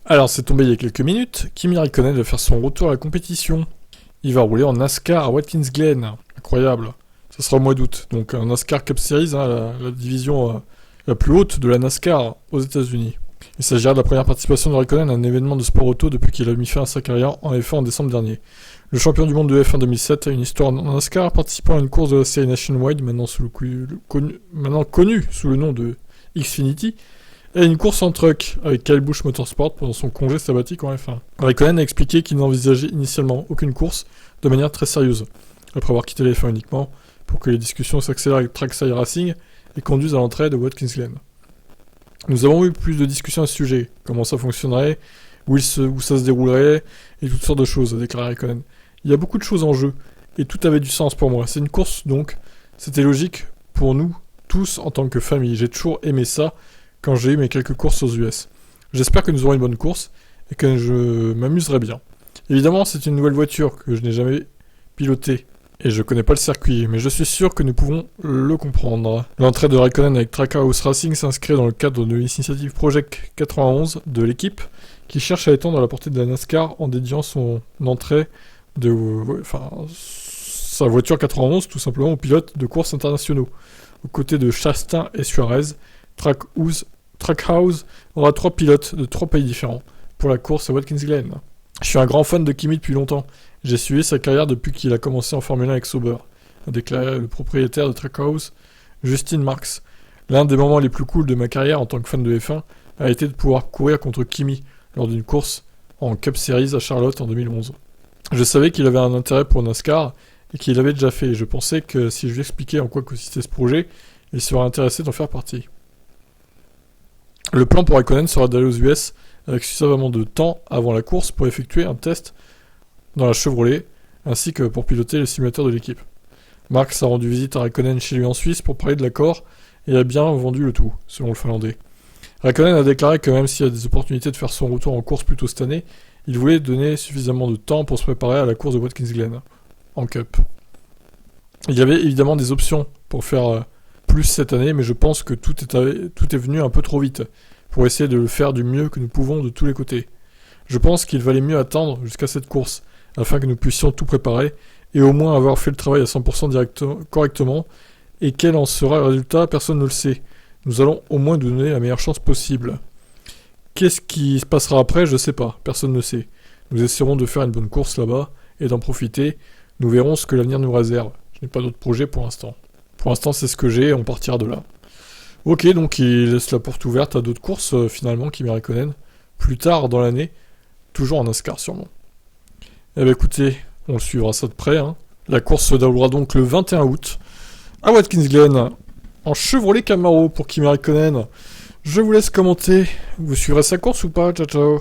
Alors c'est tombé il y a quelques minutes, Kimi Raikkonen va faire son retour à la compétition. Il va rouler en NASCAR à Watkins Glen. Incroyable. Ça sera au mois d'août. Donc un NASCAR Cup Series, hein, la division la plus haute de la NASCAR aux États-Unis. Il s'agira de la première participation de Raikkonen à un événement de sport auto depuis qu'il a mis fin à sa carrière en F1 en décembre dernier. Le champion du monde de F1 2007 a une histoire en NASCAR participant à une course de la série Nationwide, maintenant connue sous le nom de Xfinity, et une course en truck avec Kyle Busch Motorsport pendant son congé sabbatique en F1. Raikkonen a expliqué qu'il n'envisageait initialement aucune course de manière très sérieuse, après avoir quitté les F1 uniquement pour que les discussions s'accélèrent avec Trackside Racing et conduisent à l'entrée de Watkins Glen. Nous avons eu plus de discussions à ce sujet, comment ça fonctionnerait, où ça se déroulerait, et toutes sortes de choses, a déclaré Raikkonen. Il y a beaucoup de choses en jeu, et tout avait du sens pour moi. C'est une course donc, c'était logique pour nous tous en tant que famille. J'ai toujours aimé ça quand j'ai eu mes quelques courses aux US. J'espère que nous aurons une bonne course, et que je m'amuserai bien. Évidemment, c'est une nouvelle voiture que je n'ai jamais pilotée, et je connais pas le circuit, mais je suis sûr que nous pouvons le comprendre. L'entrée de Raikkonen avec Trackhouse Racing s'inscrit dans le cadre de l'initiative Project 91 de l'équipe, qui cherche à étendre la portée de la NASCAR en dédiant son entrée sa voiture 91 tout simplement aux pilotes de courses internationaux. Aux côtés de Chastain et Suarez, Trackhouse aura 3 pilotes de 3 pays différents pour la course à Watkins Glen. Je suis un grand fan de Kimi depuis longtemps. J'ai suivi sa carrière depuis qu'il a commencé en Formule 1 avec Sauber, a déclaré le propriétaire de Trackhouse, Justin Marks. L'un des moments les plus cool de ma carrière en tant que fan de F1 a été de pouvoir courir contre Kimi lors d'une course en Cup Series à Charlotte en 2011. Je savais qu'il avait un intérêt pour NASCAR et qu'il l'avait déjà fait, et je pensais que si je lui expliquais en quoi consistait ce projet, il serait intéressé d'en faire partie. Le plan pour Raikkonen sera d'aller aux US avec suffisamment de temps avant la course pour effectuer un test dans la Chevrolet, ainsi que pour piloter le simulateur de l'équipe. Marx a rendu visite à Raikkonen chez lui en Suisse pour parler de l'accord et a bien vendu le tout, selon le Finlandais. Raikkonen a déclaré que même s'il y a des opportunités de faire son retour en course plus tôt cette année, il voulait donner suffisamment de temps pour se préparer à la course de Watkins Glen, en Cup. Il y avait évidemment des options pour faire plus cette année, mais je pense que tout est venu un peu trop vite, pour essayer de le faire du mieux que nous pouvons de tous les côtés. Je pense qu'il valait mieux attendre jusqu'à cette course, afin que nous puissions tout préparer, et au moins avoir fait le travail à 100% correctement, et quel en sera le résultat, personne ne le sait. Nous allons au moins nous donner la meilleure chance possible. Qu'est-ce qui se passera après, je sais pas, personne ne sait. Nous essaierons de faire une bonne course là-bas, et d'en profiter. Nous verrons ce que l'avenir nous réserve. Je n'ai pas d'autres projets pour l'instant. Pour l'instant, c'est ce que j'ai, et on partira de là. Ok, donc il laisse la porte ouverte à d'autres courses, finalement, Kimi Raikkonen, plus tard dans l'année, toujours en NASCAR sûrement. Eh bien écoutez, on le suivra ça de près. Hein. La course se déroulera donc le 21 août, à Watkins Glen, en Chevrolet Camaro pour Kimi Raikkonen. Je vous laisse commenter. Vous suivrez sa course ou pas? Ciao ciao.